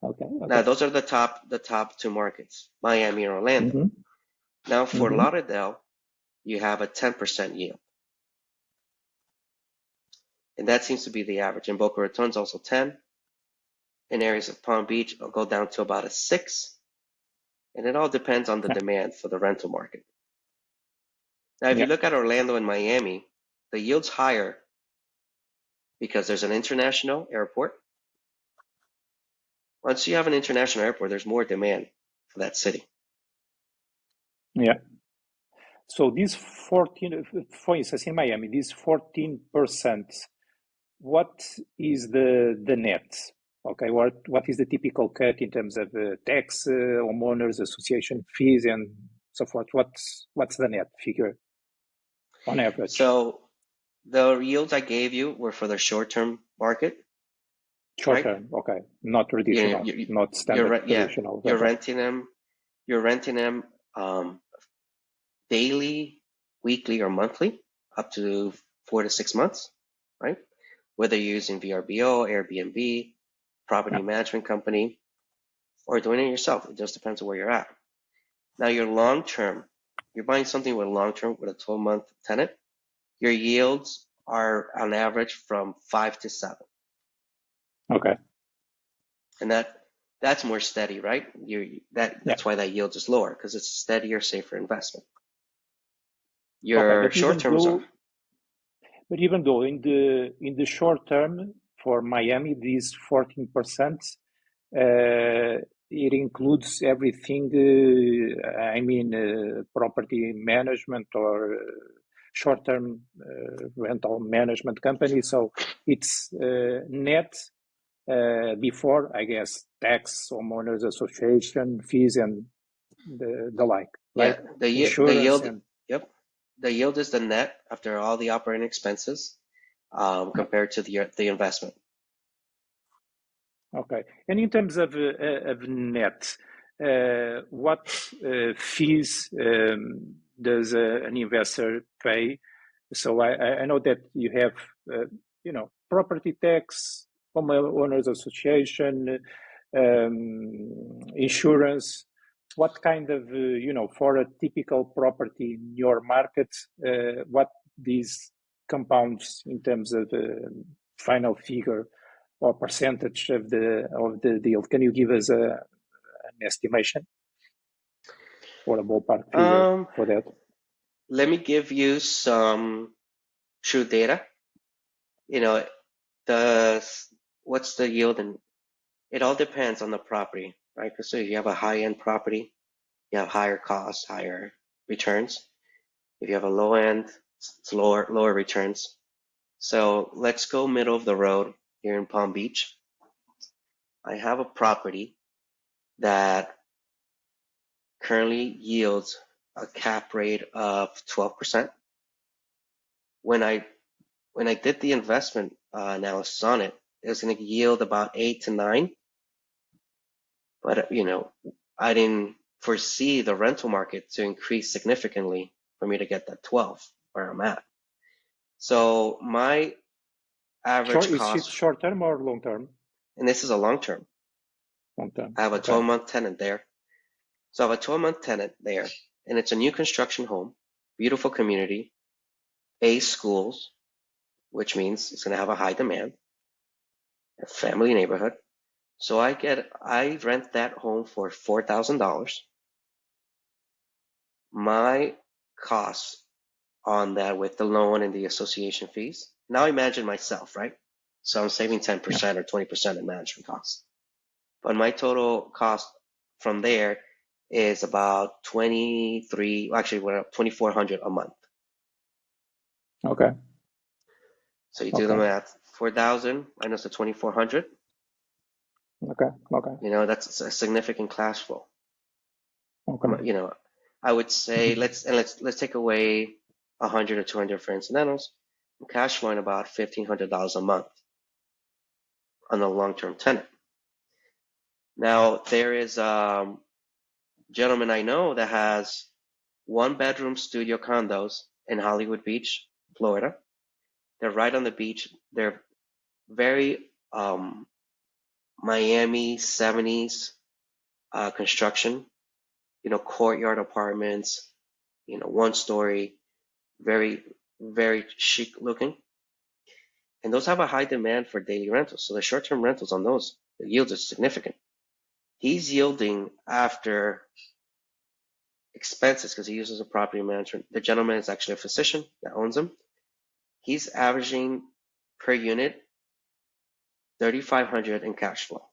Okay. Now, those are the top two markets, Miami and Orlando. Now, Fort Lauderdale, you have a 10% yield. And that seems to be the average. In Boca Raton's also 10. In areas of Palm Beach, it'll go down to about a 6. And it all depends on the demand for the rental market. Now, if you look at Orlando and Miami, the yield's higher because there's an international airport. Once you have an international airport, there's more demand for that city. Yeah. So these 14, for instance, in Miami, these 14%, what is the net? Okay, what is the typical cut in terms of tax, homeowners association fees, and so forth? What's the net figure on average? So the yields I gave you were for the short-term market. Short term, okay, not traditional, not standard traditional. You're renting them daily, weekly, or monthly, up to 4 to 6 months, right? Whether you're using VRBO, Airbnb, property management company, or doing it yourself. It just depends on where you're at. Now, your long-term, you're buying something with a long-term, with a 12-month tenant, your yields are on average from 5 to 7. Okay. And that's more steady, right? That's why that yield is lower, because it's a steadier, safer investment. Your short term is on. But even though in the short term for Miami, these 14%, it includes everything. Property management or short-term rental management company. So it's net before, I guess, tax, homeowners association fees, and the like. Yeah, right? the yield. And Yep, the yield is the net after all the operating expenses compared to the investment. Okay, and in terms of net, what fees does an investor pay? So I know that you have, property tax, homeowners association, insurance. What kind of, for a typical property in your market, what these compounds in terms of final figure or percentage of the deal? Can you give us an estimation or a ballpark figure for that? Let me give you some true data. What's the yield, and it all depends on the property, right? So if you have a high-end property, you have higher costs, higher returns. If you have a low end, it's lower returns. So let's go middle of the road here in Palm Beach. I have a property that currently yields a cap rate of 12%. When I did the investment analysis on it, it was going to yield about 8 to 9. But I didn't foresee the rental market to increase significantly for me to get that 12 where I'm at. So my average cost. Is it short term or long term? And this is a long term. Long term. I have a 12-month tenant there. So I have a 12-month tenant there, and it's a new construction home, beautiful community, A schools, which means it's going to have a high demand, a family neighborhood. So I rent that home for $4,000. My costs on that with the loan and the association fees. Now imagine myself, right? So I'm saving 10% or 20% in management costs. But my total cost from there is about $2,400 a month. Okay. So you do the math, 4,000 minus the 2,400. Okay. That's a significant cash flow. Okay. I would say let's take away 100 or 200 for incidentals. I'm cash flowing about $1,500 a month on a long-term tenant. Now there is a gentleman I know that has 1-bedroom studio condos in Hollywood Beach, Florida. They're right on the beach. They're very Miami 70s construction. Courtyard apartments. 1-story. very, very chic looking. And those have a high demand for daily rentals. So the short-term rentals on those, the yields are significant. He's yielding after expenses because he uses a property management. The gentleman is actually a physician that owns them. He's averaging per unit 3,500 in cash flow,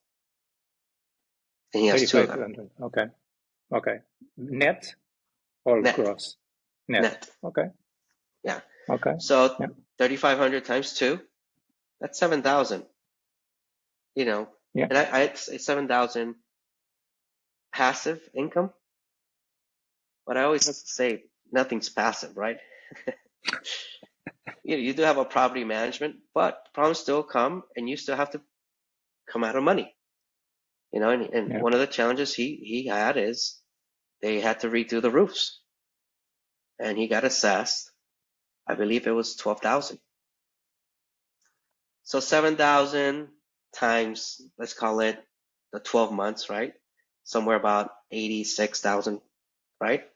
and he has two of them. 3,500. Okay. Okay. Net or Net. gross? Net. Okay. Yeah. Okay. So Yeah. 3,500 times two, that's 7,000. You know, Yeah. and I'd say 7,000 passive income, but I always have to say nothing's passive, right? You do have a property management, but problems still come, and you still have to come out of money. You know, and Yeah. one of the challenges he had is they had to redo the roofs, and he got assessed. I believe it was 12,000. So 7,000 times, let's call it the 12 months, right? Somewhere about 86,000, right?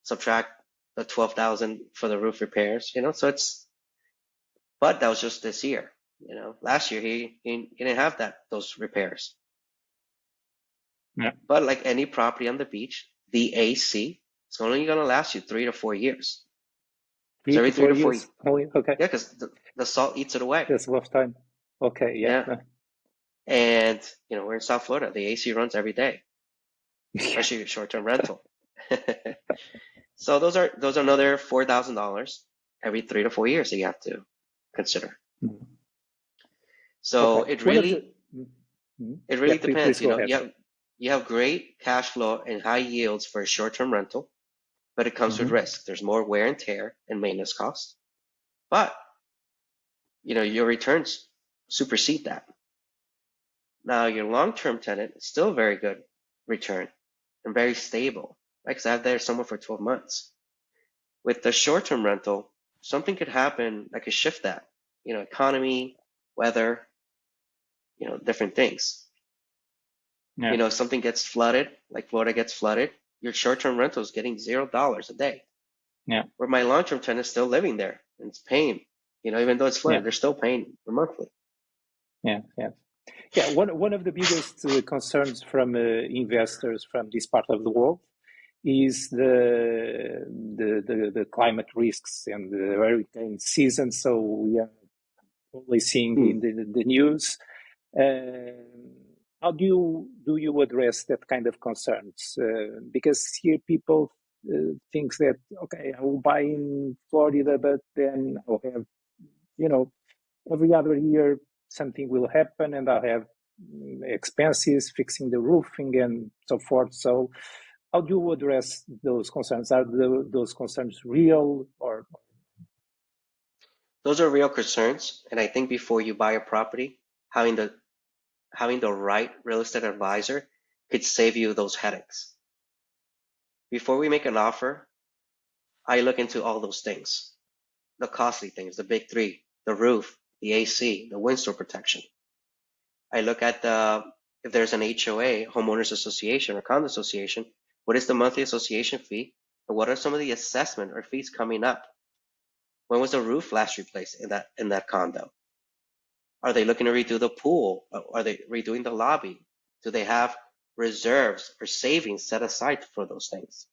Subtract the 12,000 for the roof repairs, you know, so but that was just this year, you know. Last year he didn't have those repairs. Yeah. But like any property on the beach, the AC is only going to last you 3 to 4 years. So every 3 to 4 years only? Okay. yeah, because the salt eats it away. That's a lot of time. Okay. Yeah. Yeah. And, you know, we're in South Florida. The AC runs every day, especially short-term rental. So those are another $4,000 every 3 to 4 years that you have to consider. Mhm. So Okay. it really Yeah, depends. please You go know, ahead. you have great cash flow and high yields for a short-term rental, but it comes with Mm-hmm. risk. There's more wear and tear and maintenance costs. But, you know, your returns supersede that. Now, your long-term tenant is still a very good return and very stable, right? Because I have there someone for 12 months. With the short-term rental, something could happen that could shift that, you know, economy, weather, you know, different things. Yeah. You know, if something gets flooded, like Florida gets flooded, your short-term rental is getting $0 a day. Yeah. Where my long-term tenant is still living there and it's paying, you know, even though it's flooded, Yeah. they're still paying monthly. Yeah. Yeah. Yeah. One of the biggest concerns from investors from this part of the world is the climate risks and the hurricane season. So we are probably seeing in the news. How do you address that kind of concerns? Because here people think that okay, I will buy in Florida, but then I'll have, you know, every other year something will happen, and I'll have expenses fixing the roofing and so forth. So how do you address those concerns? Are those concerns real or? Those are real concerns. And I think before you buy a property, having the right real estate advisor could save you those headaches. Before we make an offer, I look into all those things, the costly things, the big three, the roof, the AC, the windstorm protection. I look at if there's an HOA, homeowners association or condo association, what is the monthly association fee? And what are some of the assessment or fees coming up? When was the roof last replaced in that condo? Are they looking to redo the pool? Are they redoing the lobby? Do they have reserves or savings set aside for those things?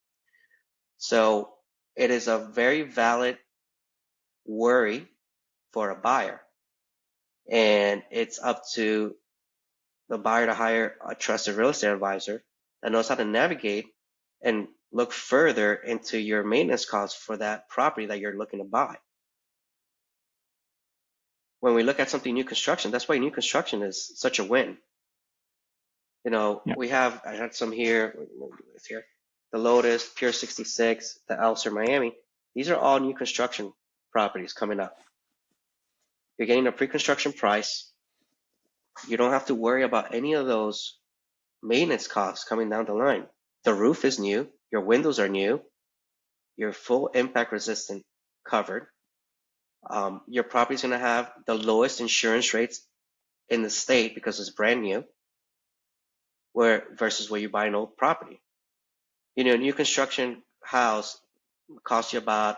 So it is a very valid worry for a buyer. And it's up to the buyer to hire a trusted real estate advisor that knows how to navigate and look further into your maintenance costs for that property that you're looking to buy. When we look at something new construction, that's why new construction is such a win. You know, Yeah. I had some here, the Lotus, Pier 66, the Elser, Miami. These are all new construction properties coming up. You're getting a pre-construction price. You don't have to worry about any of those maintenance costs coming down the line. The roof is new, your windows are new, you're full impact resistant covered. Your property is going to have the lowest insurance rates in the state because it's brand new, versus where you buy an old property. You know, a new construction house costs you about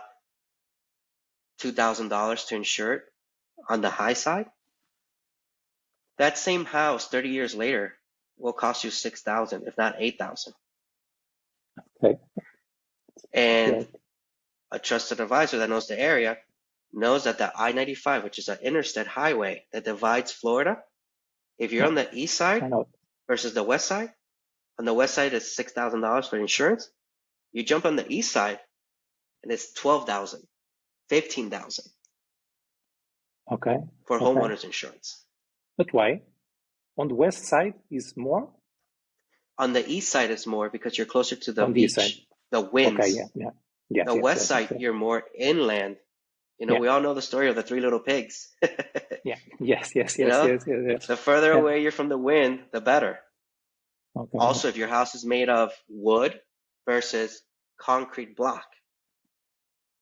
$2,000 to insure it on the high side, that same house 30 years later will cost you 6,000, if not 8,000. Okay. And Great. a trusted advisor that knows the area knows that the I-95, which is an interstate highway that divides Florida, if you're Yeah, on the east I side know. versus the west side, on the west side is $6,000 for insurance. You jump on the east side and it's 12,000, 15,000 Okay. for Okay. homeowners insurance. But why? On the west side is more? On the east side is more because you're closer to the On the east side. beach, the Okay, winds. yeah, yeah. Yes, The yes, west yes, yes, side, yes. you're more inland. Yeah, We all know the story of the three little pigs. yeah. Yes, yes, You yes, know, yes, yes, yes. the further Yeah. away you're from the wind, the better. Okay, yeah. Also, if your house is made of wood versus concrete block.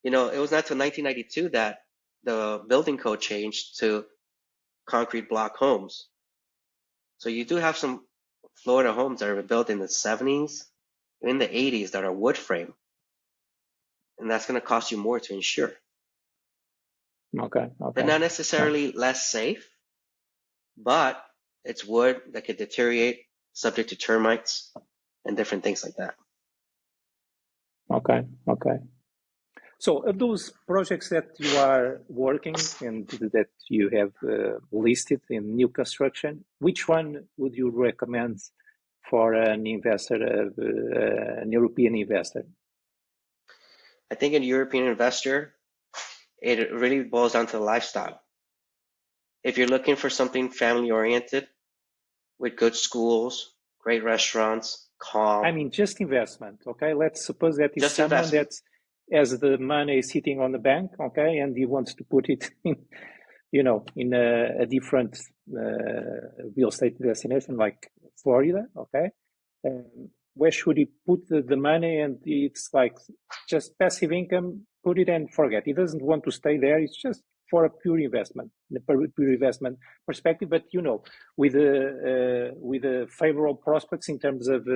It was not until 1992 that the building code changed to concrete block homes. So you do have some Florida homes that are built in the 70s, in the 80s that are wood frame, and that's going to cost you more to insure. Okay, They're okay. not Yeah. necessarily less safe, but it's wood that could deteriorate, subject to termites and different things like that. Okay, okay. So of those projects that you are working and that you have listed in new construction, which one would you recommend for an investor, an European investor? I think a European investor, it really boils down to the lifestyle. If you're looking for something family oriented with good schools, great restaurants, I calm, mean, just investment, okay? Let's suppose that is just someone investment. that has the money sitting on the bank, okay, and he wants to put it in, in a different real estate destination like Florida, okay? Where should he put the money? And it's like just passive income, put it and forget. He doesn't want to stay there. It's just for a pure investment, pure investment perspective. But with the favorable prospects in terms of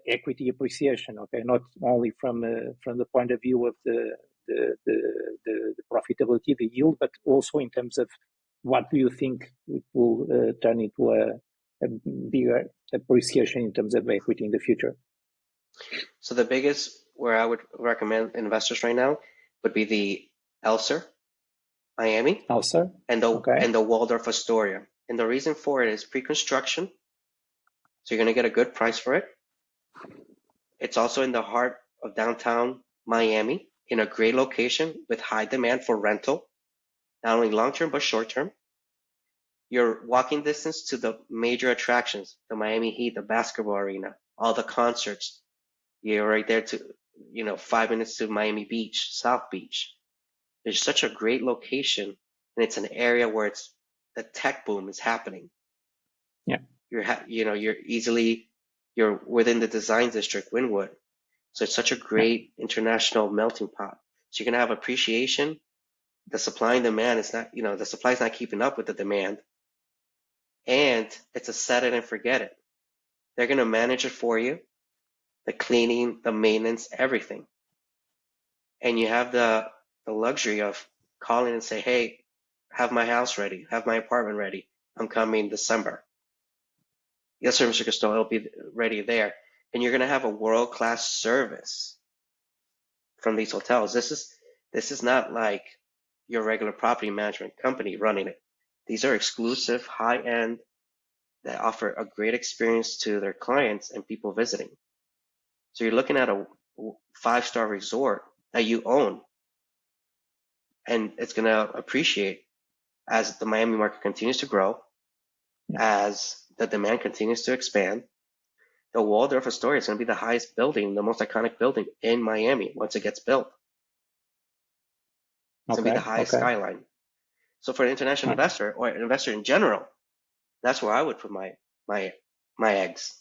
equity appreciation. Okay, not only from the point of view of the profitability, the yield, but also in terms of what do you think it will turn into a bigger appreciation in terms of equity in the future? So the biggest where I would recommend investors right now would be the Elser, Miami, Also, and the okay, and the Waldorf Astoria. And the reason for it is pre-construction, so you're gonna get a good price for it. It's also in the heart of downtown Miami, in a great location with high demand for rental, not only long-term but short-term. You're walking distance to the major attractions, the Miami Heat, the basketball arena, all the concerts. You're right there to, 5 minutes to Miami Beach, South Beach. It's such a great location, and it's an area where the tech boom is happening. yeah, You're within the design district, Wynwood. So it's such a yeah, great international melting pot. So you're gonna have appreciation. The supply and demand is not, the supply is not keeping up with the demand, and it's a set it and forget it. They're gonna manage it for you, the cleaning, the maintenance, everything, and you have the luxury of calling and say, hey, have my house ready, have my apartment ready. I'm coming December. Yes, sir, Mr. Costello, it'll be ready there. And you're gonna have a world-class service from these hotels. This is not like your regular property management company running it. These are exclusive, high-end that offer a great experience to their clients and people visiting. So you're looking at a 5-star resort that you own, and it's going to appreciate as the Miami market continues to grow, yeah. as the demand continues to expand. The Waldorf Astoria is going to be the highest building, the most iconic building in Miami once it gets built. It's going to be Okay, the highest okay. skyline. So for an international investor or an investor in general, that's where I would put my eggs.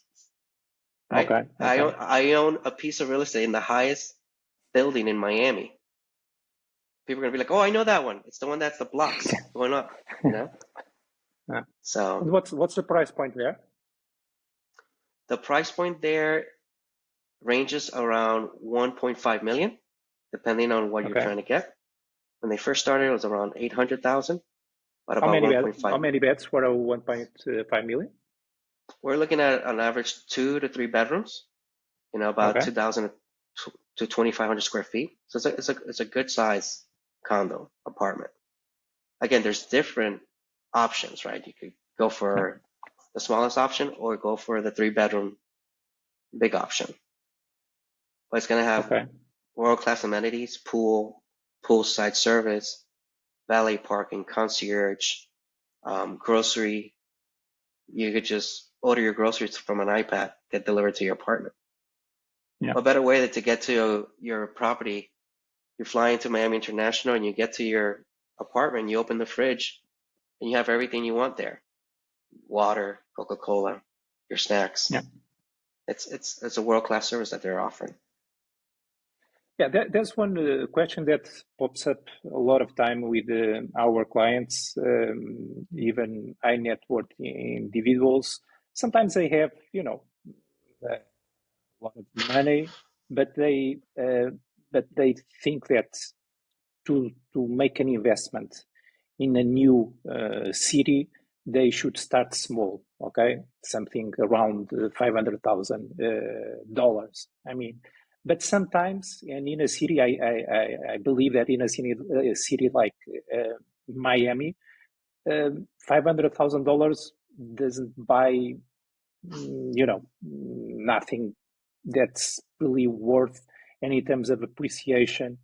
Right? Okay, okay. I own a piece of real estate in the highest building in Miami. People are gonna be like, "Oh, I know that one. It's the one that's the blocks going up." Yeah. So And what's the price point there? the price point there ranges around 1.5 million, depending on what you're Okay, trying to get. when they first started, it was around 800,000, but How about many 1.5. how many beds for a 1.5 million? We're looking at an average 2 to 3 bedrooms, about Okay. 2,000 to 2,500 square feet. So it's a good size condo apartment. Again, there's different options, right? You could go Yeah. for the smallest option or go for the 3 bedroom big option. But it's gonna have Okay. world-class amenities, poolside service, valet parking, concierge, grocery. You could just order your groceries from an iPad, get delivered to your apartment. Yeah. What better way than to get to your property? You're flying to Miami International and you get to your apartment, you open the fridge, and you have everything you want there. Water, Coca-Cola, your snacks. Yeah. It's a world-class service that they're offering. Yeah, there's one question that pops up a lot of time with our clients, even high net worth individuals. Sometimes they have, a lot of money, but they think that to make an investment in a new city, they should start small, okay? Something around $500,000. I mean, but sometimes, and in a city, I believe that in a city like Miami, $500,000 doesn't buy, nothing that's really worth any terms of appreciation.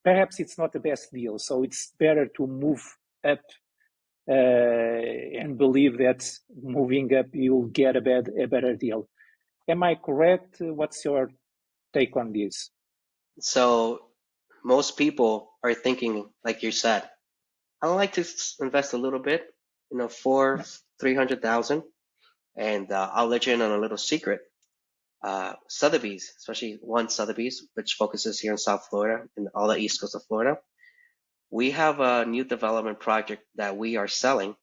Perhaps it's not the best deal, so it's better to move up and believe that moving up you'll get a better deal. Am I correct? What's your take on this? So most people are thinking, like you said, I like to invest a little bit, Yeah. 300,000, and I'll let you in on a little secret. Sotheby's, especially one Sotheby's, which focuses here in South Florida and all the east coast of Florida, we have a new development project that we are selling,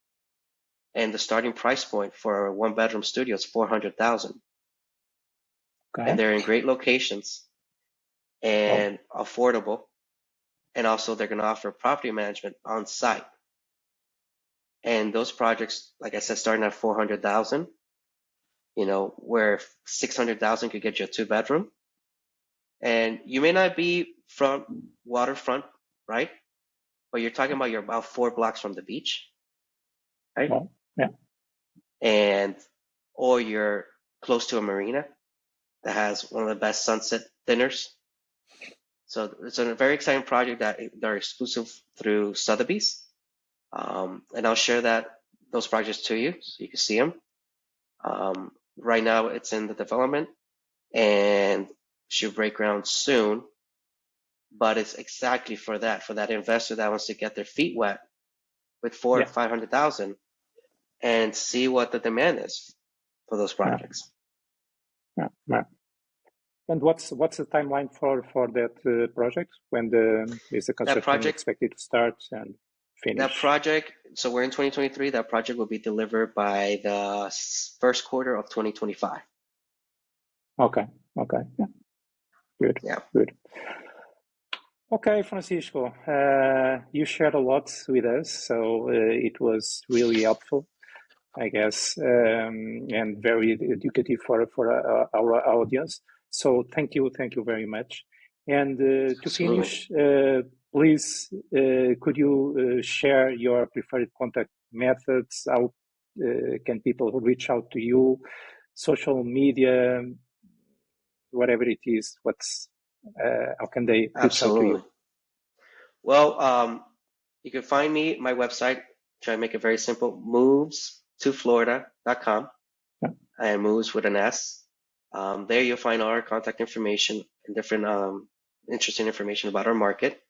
and the starting price point for a 1 bedroom studio is 400,000, and Okay. they're in great locations Well, and affordable, and also they're going to offer property management on site. And those projects, like I said, starting at 400,000, where 600,000 could get you a 2 bedroom. And you may not be from waterfront, right? But you're talking about you're about 4 blocks from the beach, right? well, yeah, And or you're close to a marina that has one of the best sunset dinners. So it's a very exciting project that they're exclusive through Sotheby's. And I'll share those projects to you so you can see them. Right now it's in the development and should break ground soon. But it's exactly for that investor that wants to get their feet wet with four or yeah, 500,000 and see what the demand is for those yeah, projects. yeah. And what's the timeline for that project? When is the That construction project, expected to start and that finish? project, so we're in 2023, that project will be delivered by the first quarter of 2025. Okay, yeah, good, Yeah, good. Okay, Francisco, you shared a lot with us, so it was really helpful, I guess, and very educative for our audience. So thank you very much. And to absolutely. finish, please, could you share your preferred contact methods? How can people reach out to you? Social media, whatever it is, how can they reach out to Absolutely. you? Well, you can find me, my website, try to make it very simple, movestoflorida.com, Yeah, and moves with an S. There you'll find all our contact information and different interesting information about our market.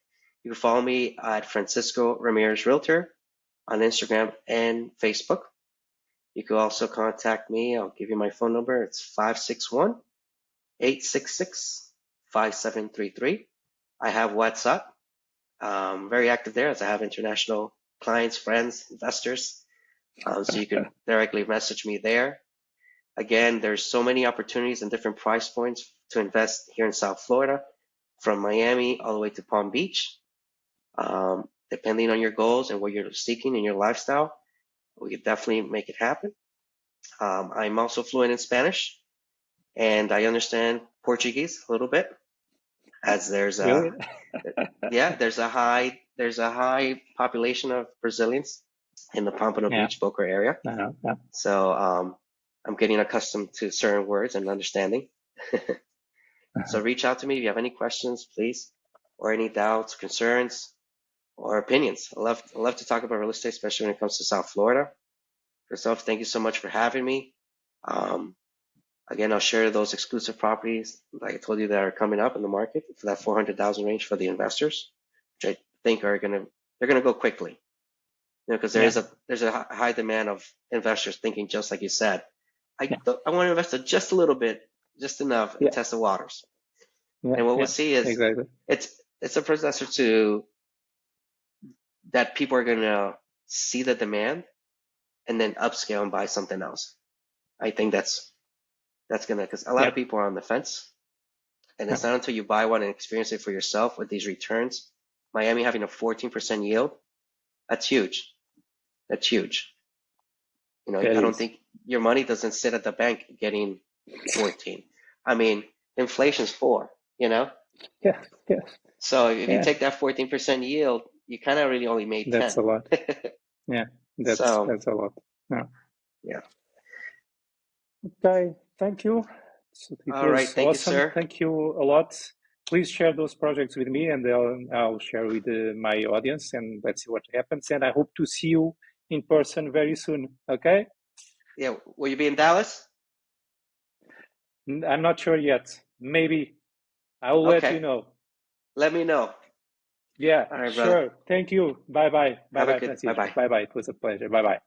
You can follow me at Francisco Ramirez Realtor on Instagram and Facebook. You can also contact me. I'll give you my phone number. It's 561-866-5733. I have WhatsApp. Very active there as I have international clients, friends, investors. So you can directly message me there. Again, there's so many opportunities and different price points to invest here in South Florida, from Miami all the way to Palm Beach. Depending on your goals and what you're seeking in your lifestyle, we could definitely make it happen. I'm also fluent in Spanish, and I understand Portuguese a little bit, as there's Really? a yeah, there's a high population of Brazilians in the Pompano Yeah. Beach, Boca area. Yeah. So I'm getting accustomed to certain words and understanding. So reach out to me if you have any questions, please, or any doubts, concerns, or opinions. I love to talk about real estate, especially when it comes to South Florida. Christoph, thank you so much for having me. Um, Again, I'll share those exclusive properties, like I told you, that are coming up in the market for that 400,000 range for the investors, which I think they're gonna go quickly. You know, because there's a high demand of investors thinking just like you said. I want to invest just a little bit, just enough, and test the waters. And what we'll see is exactly. it's a predecessor to that people are gonna see the demand and then upscale and buy something else. I think that's gonna, because a lot of people are on the fence, and it's not until you buy one and experience it for yourself with these returns. Miami having a 14% yield, that's huge. That's huge. You know, I don't think your money doesn't sit at the bank getting 14. I mean, inflation's 4, you know? Yeah. So if you take that 14% yield, you kind of really only made 10. That's a lot. Yeah, that's a lot. Yeah. Okay, thank you. So it All right, was thank you, awesome. sir. Thank you a lot. Please share those projects with me, and I'll share with my audience, and let's see what happens. And I hope to see you in person very soon. Okay? Yeah, will you be in Dallas? I'm not sure yet. Maybe I'll let you know. Let me know. Yeah, all right, sure. brother. Thank you. Bye bye. Have a Bye, good. Francisco. Bye. Bye. It was a pleasure. Bye.